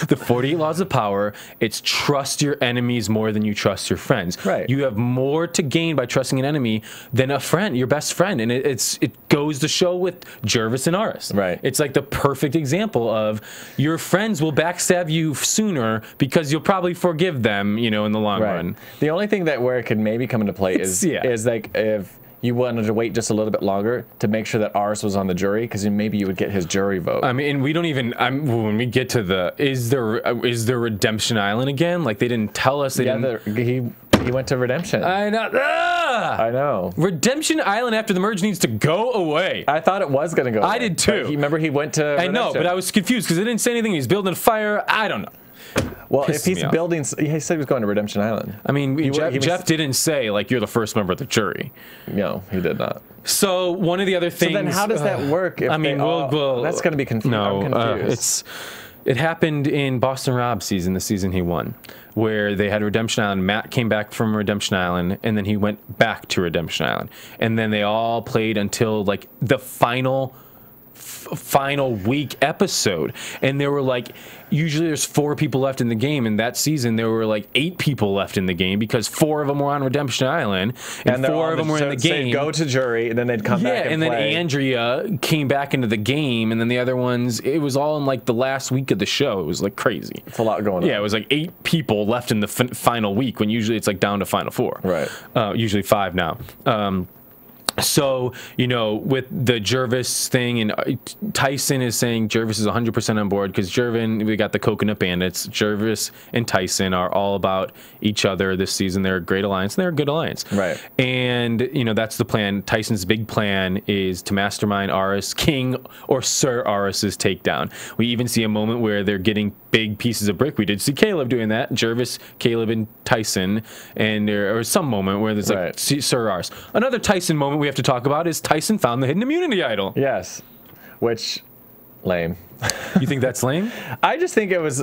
The 48 Laws of Power, it's trust your enemies more than you trust your friends.
Right.
You have more to gain by trusting an enemy than a friend, your best friend. And it goes to show with Jervis and Aris.
Right.
It's like the perfect example of your friends will backstab you sooner because you'll probably forgive them, in the long run.
The only thing that where it could maybe come into play is like if you wanted to wait just a little bit longer to make sure that Aris was on the jury, because maybe you would get his jury vote.
I mean, we don't even. When we get to the is there Redemption Island again? Like they didn't tell us.
He went to Redemption.
I know.
I know.
Redemption Island after the merge needs to go away.
I thought it was going to go away.
I did too.
Remember he went to Redemption.
I know, but I was confused because they didn't say anything. He's building a fire. I don't know.
Well, if he's building, he said he was going to Redemption Island.
I mean, Jeff didn't say, like, you're the first member of the jury.
No, he did not.
So one of the other things...
So then how does that work? If that's going to be confusing.
No,
I'm confused.
It happened in Boston Rob's season, the season he won, where they had Redemption Island. Matt came back from Redemption Island, and then he went back to Redemption Island. And then they all played until, like, the final week episode, and there were like usually there's 4 people left in the game. In that season there were like 8 people left in the game because 4 of them were on Redemption Island and 4 of them were in the game.
Go to jury, and then they'd come back and
then
play.
Andrea came back into the game, and then the other ones, it was all in like the last week of the show. It was like crazy.
It's a lot going on.
Yeah, it was like 8 people left in the final week, when usually it's like down to final 4.
Right.
Usually 5 now. So, with the Jervis thing, and Tyson is saying Jervis is 100% on board because we got the Coconut Bandits. Jervis and Tyson are all about each other this season. They're a great alliance, and they're a good alliance.
Right.
And, that's the plan. Tyson's big plan is to mastermind Aris, King or Sir Aris's takedown. We even see a moment where they're getting big pieces of brick. We did see Caleb doing that. Jervis, Caleb, and Tyson. And there was some moment where there's like Sir Aris. Another Tyson moment we have to talk about is Tyson found the hidden immunity idol.
Yes, which lame.
You think that's lame?
I just think it was.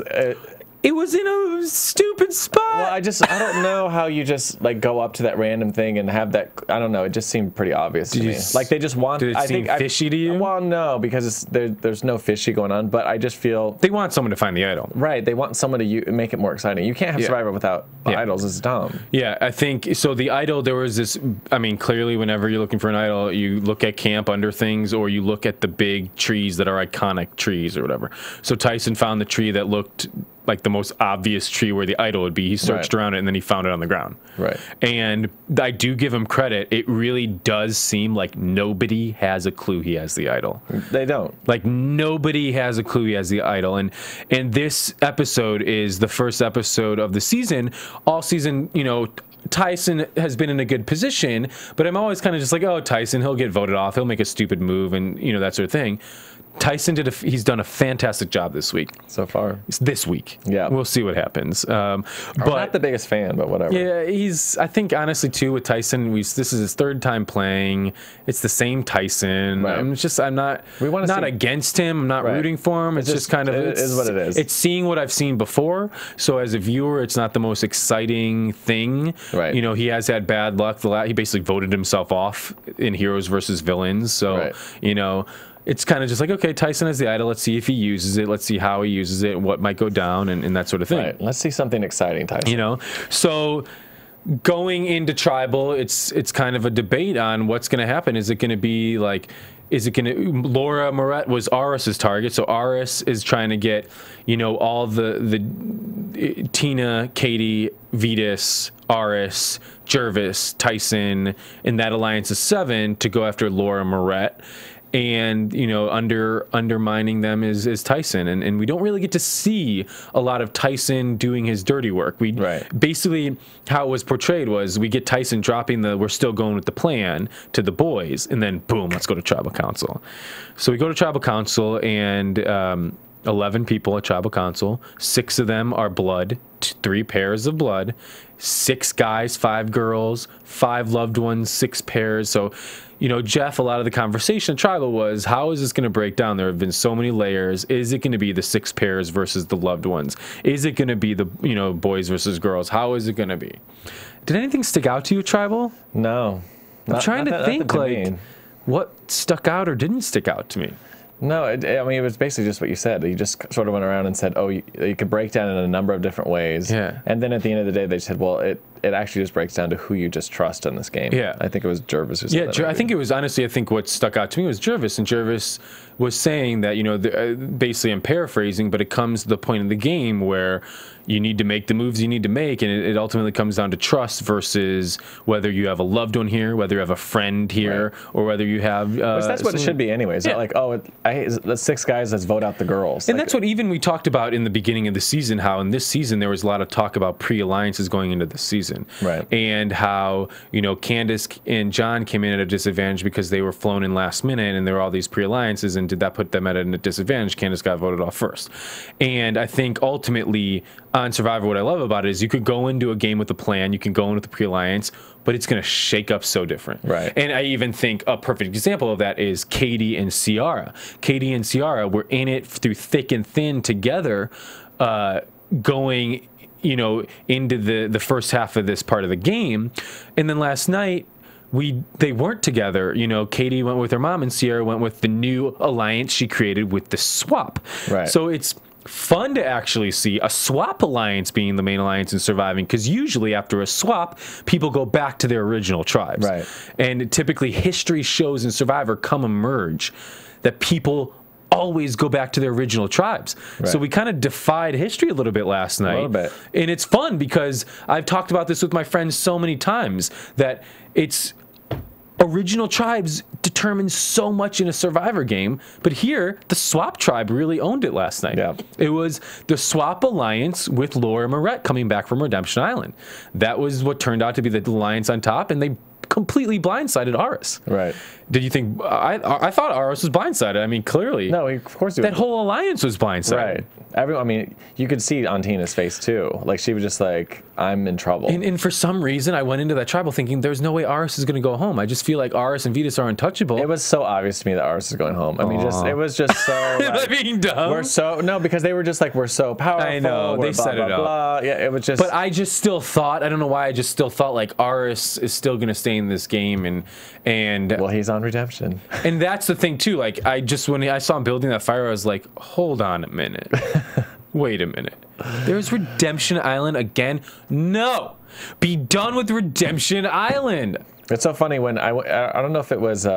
It was in a stupid spot.
Well, I don't know how you just like go up to that random thing and have that. I don't know. It just seemed pretty obvious to me. Like they just want.
Did it seem fishy to you?
Well, no, because there's no fishy going on. But I just feel
they want someone to find the idol.
Right. They want someone to make it more exciting. You can't have Survivor without idols. It's dumb.
Yeah, I think so. The idol, there was this. I mean, clearly, whenever you're looking for an idol, you look at camp under things, or you look at the big trees that are iconic trees or whatever. So Tyson found the tree that looked like the most obvious tree where the idol would be. He searched around it, and then he found it on the ground.
Right.
And I do give him credit. It really does seem like nobody has a clue he has the idol.
They don't.
Like nobody has a clue he has the idol. And this episode is the first episode of the season. All season, Tyson has been in a good position, but I'm always kind of just like, oh, Tyson, he'll get voted off. He'll make a stupid move and, that sort of thing. Tyson he's done a fantastic job this week.
So far.
It's this week.
Yeah.
We'll see what happens.
I'm not the biggest fan, but whatever.
Yeah, I think honestly too with Tyson, this is his 3rd time playing. It's the same Tyson.
Right.
I'm not against him. I'm not rooting for him. It's just kind of
it is what it is.
It's seeing what I've seen before. So as a viewer, it's not the most exciting thing.
Right.
He has had bad luck. He basically voted himself off in Heroes versus Villains. So, it's kind of just like, okay, Tyson has the idol. Let's see if he uses it. Let's see how he uses it, what might go down, and that sort of thing.
Right. Let's see something exciting, Tyson.
So going into Tribal, it's kind of a debate on what's going to happen. Is it going to be like, Laura Moret was Aris's target, so Aris is trying to get, all the Tina, Katie, Vetus, Aris, Jervis, Tyson, and that alliance of 7 to go after Laura Moret. And undermining them is Tyson, and we don't really get to see a lot of Tyson doing his dirty work. Basically how it was portrayed was we get Tyson dropping we're still going with the plan to the boys, and then boom, let's go to Tribal Council. So we go to Tribal Council, and 11 people at Tribal Council. 6 of them are blood, 3 pairs of blood, 6 guys, 5 girls, 5 loved ones, 6 pairs. So, Jeff, a lot of the conversation at Tribal was, how is this going to break down? There have been so many layers. Is it going to be the 6 pairs versus the loved ones? Is it going to be the, boys versus girls? How is it going to be? Did anything stick out to you at Tribal?
No.
I'm trying to think, what stuck out or didn't stick out to me.
No, it was basically just what you said. You just sort of went around and said, oh, you could break down in a number of different ways.
Yeah.
And then at the end of the day, they said, well, it it actually just breaks down to who you just trust in this game.
Yeah.
I think it was Jervis who said that.
I think it was, honestly, I think what stuck out to me was Jervis. And Jervis was saying that, you know, basically I'm paraphrasing, but it comes to the point in the game where you need to make the moves you need to make, and it ultimately comes down to trust versus whether you have a loved one here, whether you have a friend here, or whether you have...
Which that's what it should be anyways. Not like, oh, the 6 guys, let's vote out the girls.
And that's what even we talked about in the beginning of the season, how in this season there was a lot of talk about pre-alliances going into the season.
Right.
And how, you know, Candace and John came in at a disadvantage because they were flown in last minute, and there were all these pre-alliances, and did that put them at a disadvantage? Candace got voted off first. And I think ultimately on Survivor, what I love about it is you could go into a game with a plan, you can go in with a pre-alliance, but it's going to shake up so different.
Right.
And I even think a perfect example of that is Katie and Ciara. Katie and Ciara were in it through thick and thin together, going, you know, into the first half of this part of the game. And then last night, they weren't together. You know, Katie went with her mom and Ciara went with the new alliance she created with the swap.
Right.
So it's fun to actually see a swap alliance being the main alliance in surviving, because usually after a swap, people go back to their original tribes.
Right.
And typically history shows in Survivor come emerge that people always go back to their original tribes. Right. So we kind of defied history a little bit last night.
A little bit.
And it's fun because I've talked about this with my friends so many times that it's original tribes determine so much in a Survivor game, but here the swap tribe really owned it last night.
Yeah.
It was the swap alliance with Laura Moret coming back from Redemption Island. That was what turned out to be the alliance on top, and they completely blindsided Aris.
Right.
Did you think... I thought Aris was blindsided. I mean, clearly.
No, of course he was.
That whole alliance was blindsided.
Right. Everyone, I mean, you could see on Tina's face, too. Like, she was just like, I'm in trouble.
And for some reason, I went into that tribal thinking, there's no way Aris is going to go home. I just feel like Aris and Vetus are untouchable.
It was so obvious to me that Aris is going home. I mean, it was just so...
Am I being dumb?
No, because they were just like, we're so powerful.
I know, they set it up.
Blah. Yeah, it was just...
But I just still thought, I don't know why, I just still thought like Aris is still going to stay in this game, and
well, he's on redemption.
And that's the thing too, like when I saw him building that fire, I was like, hold on a minute. Wait a minute. There's Redemption Island again? No! Be done with Redemption Island!
It's so funny when I don't know if it was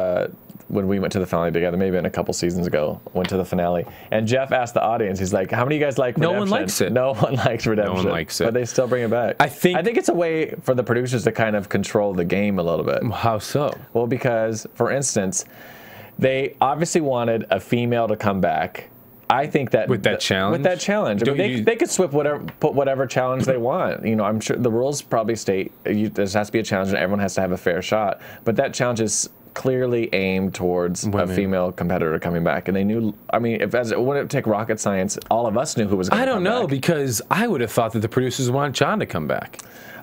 when we went to the finale together, maybe in a couple seasons ago, went to the finale, and Jeff asked the audience, he's like, how many of you guys like Redemption?
No one likes it.
No one likes Redemption.
No one likes it.
But they still bring it back. I think it's a way for the producers to kind of control the game a little bit.
How so?
Well, because, for instance, they obviously wanted a female to come back. I think that
with that challenge,
I mean, they could put whatever challenge they want. You know, I'm sure the rules probably state there has to be a challenge and everyone has to have a fair shot. But that challenge is clearly aimed towards women. A female competitor coming back, and they knew. I mean, wouldn't it take rocket science? All of us knew who was going to come back. I don't know,
because I would have thought that the producers wanted John to come back.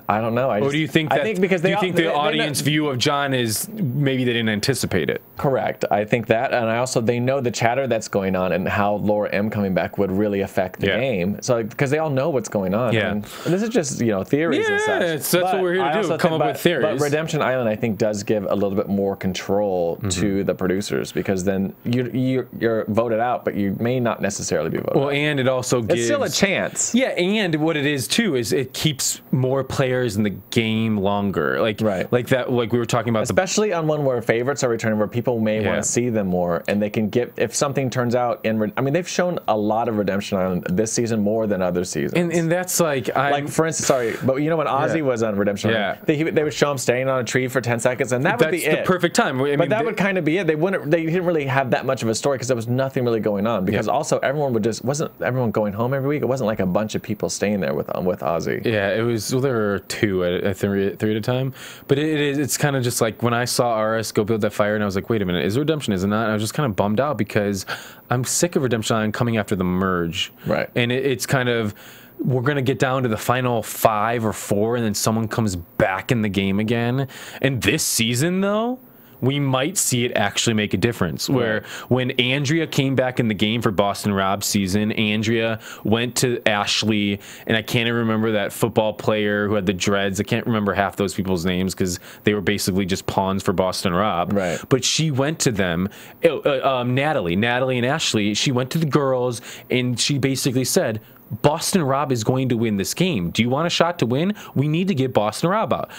I don't know.
Or do you think the audience view of John is maybe they didn't anticipate it?
Correct. I think that, and they know the chatter that's going on and how Laura M coming back would really affect the game. So because they all know what's going on.
Yeah.
I mean, this is just theories and such.
That's what we're here to do. Come up with theories.
But Redemption Island, I think, does give a little bit more control to the producers, because then you're voted out, but you may not necessarily be voted out.
Well, and it also gives...
It's still a chance.
Yeah, and what it is too is it keeps more players in the game longer, like we were talking about,
especially on one where favorites are returning, where people may want to see them more, and they can get, if something turns out I mean, they've shown a lot of Redemption Island this season more than other seasons,
and that's like for instance,
but you know when Ozzy was on Redemption Island, they would show him standing on a tree for 10 seconds, and that would be
the perfect time.
But that would kind of be it. They didn't really have that much of a story because there was nothing really going on, because also everyone wasn't everyone going home every week. It wasn't like a bunch of people staying there with Ozzy.
Yeah, it was. Well, there were two at three at a time, but it's kind of just like when I saw RS go build that fire, and I was like, wait a minute, is Redemption, is it not? And I was just kind of bummed out because I'm sick of Redemption Island coming after the merge,
right?
And it's kind of, we're gonna get down to the final 5 or 4, and then someone comes back in the game again. And this season, though, we might see it actually make a difference. Where when Andrea came back in the game for Boston Rob's season, Andrea went to Ashley, and I can't even remember that football player who had the dreads. I can't remember half those people's names because they were basically just pawns for Boston Rob.
Right.
But she went to them, Natalie and Ashley, she went to the girls, and she basically said, Boston Rob is going to win this game. Do you want a shot to win? We need to get Boston Rob out.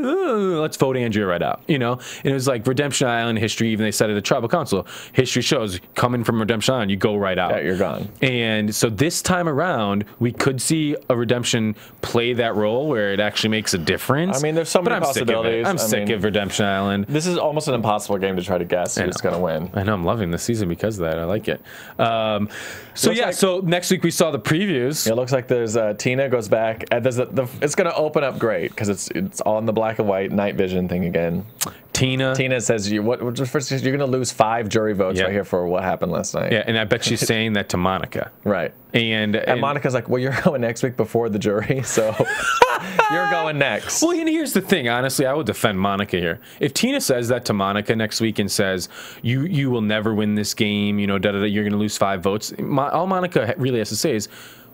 Let's vote Andrea right out, you know? And it was like Redemption Island history, even they said at the tribal council, history shows coming from Redemption Island, you go right out.
Yeah, you're gone.
And so this time around, we could see a Redemption play that role where it actually makes a difference.
I mean, there's so many possibilities.
I'm sick of Redemption Island.
This is almost an impossible game to try to guess who's going to win.
I know, I'm loving this season because of that. I like it. So next week we saw the previews.
It looks like there's Tina goes back. And there's it's going to open up great because it's all in the black and white night vision thing again. Tina says you're going to lose 5 jury votes right here for what happened last night.
Yeah, and I bet she's saying that to Monica.
Right.
And
Monica's like, well, you're going next week before the jury, so you're going next.
Well, and here's the thing. Honestly, I would defend Monica here. If Tina says that to Monica next week and says, you will never win this game, you know, you're going to lose 5 votes, all Monica really has to say is,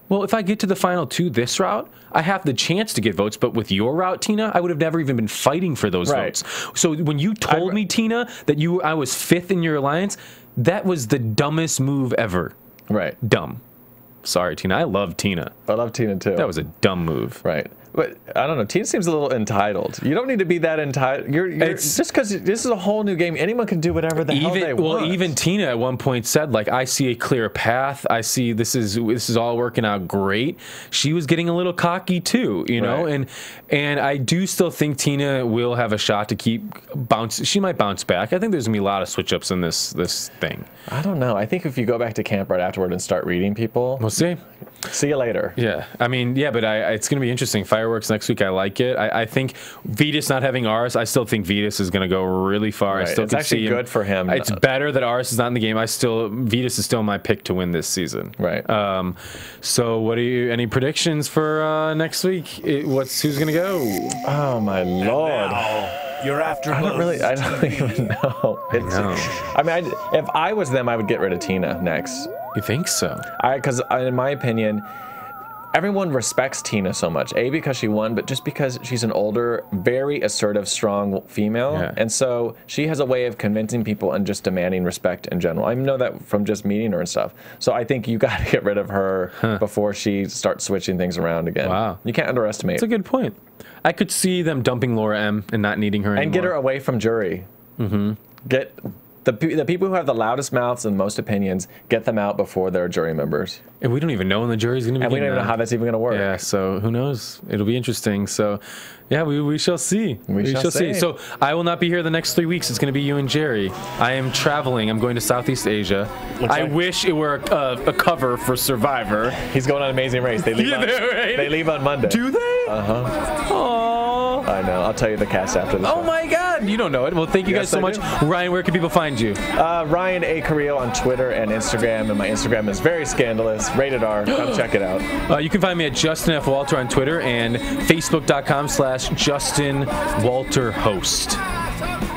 well, if I get to the final 2 this route, I have the chance to get votes. But with your route, Tina, I would have never even been fighting for those votes. So when you told me, Tina, that I was 5th in your alliance, that was the dumbest move ever.
Right.
Dumb. Sorry, Tina. I love Tina.
I love Tina, too.
That was a dumb move.
Right. But I don't know. Tina seems a little entitled. You don't need to be that entitled. Just because this is a whole new game, anyone can do whatever the hell they want.
Well, even Tina at one point said, like, I see a clear path. I see this is all working out great. She was getting a little cocky too, you know. And I do still think Tina will have a shot to keep bounce. She might bounce back. I think there's gonna be a lot of switch ups in this thing.
I don't know. I think if you go back to camp right afterward and start reading people,
we'll see.
See you later.
Yeah, I mean, yeah, but it's going to be interesting. Fireworks next week. I like it. I think Vetus not having Aris, I still think Vetus is going to go really far.
Right.
I still
it's actually good for him.
It's better that Aris is not in the game. Vetus is still my pick to win this season.
Right.
So any predictions for next week? Who's going to go?
Oh my Lord.
You're AFTERBUZZ.
I don't even know. I mean, if I was them, I would get rid of Tina next.
You think so?
Because in my opinion, everyone respects Tina so much. Because she won, but just because she's an older, very assertive, strong female. Yeah. And so she has a way of convincing people and just demanding respect in general. I know that from just meeting her and stuff. So I think you got to get rid of her before she starts switching things around again.
Wow.
You can't underestimate.
That's a good point. I could see them dumping Laura M and not needing her anymore.
And get her away from jury. Mm-hmm. Get the people who have the loudest mouths and most opinions, get them out before they're jury members.
And we don't even know when the jury's going to be.
And we don't even know how that's even going to work.
Yeah, so who knows? It'll be interesting. So, yeah, we shall see.
We shall see.
So I will not be here the next 3 weeks. It's going to be you and Jerry. I am traveling. I'm going to Southeast Asia. I wish it were a cover for Survivor.
He's going on Amazing Race. They leave, they leave on Monday.
Do they?
Uh-huh.
Aww.
I know. I'll tell you the cast after this.
Oh, my God. You don't know it. Well, thank you guys so much. Ryan, where can people find you?
Ryan A. Carrillo on Twitter and Instagram. And my Instagram is very scandalous. Rated R. Come check it out.
You can find me at Justin F. Walter on Twitter and Facebook.com/JustinWalterHost.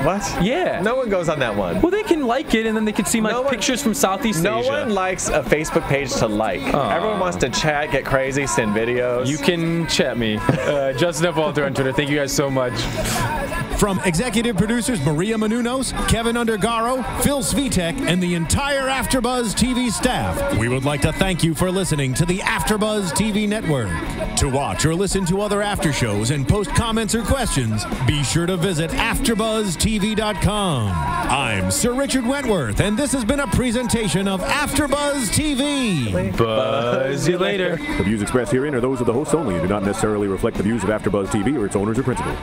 What?
Yeah.
No one goes on that one.
Well, they can like it, and then they can see my pictures from Southeast Asia.
No one likes a Facebook page to like. Everyone wants to chat, get crazy, send videos.
You can chat me. Justin F. Walter on Twitter. Thank you guys so much.
From executive producers Maria Menounos, Kevin Undergaro, Phil Svitek, and the entire AfterBuzz TV staff, we would like to thank you for listening to the AfterBuzz TV network. To watch or listen to other after shows and post comments or questions, be sure to visit AfterBuzzTV.com. I'm Sir Richard Wentworth, and this has been a presentation of AfterBuzz TV.
Buzz you later.
The views expressed herein are those of the hosts only and do not necessarily reflect the views of AfterBuzz TV or its owners or principals.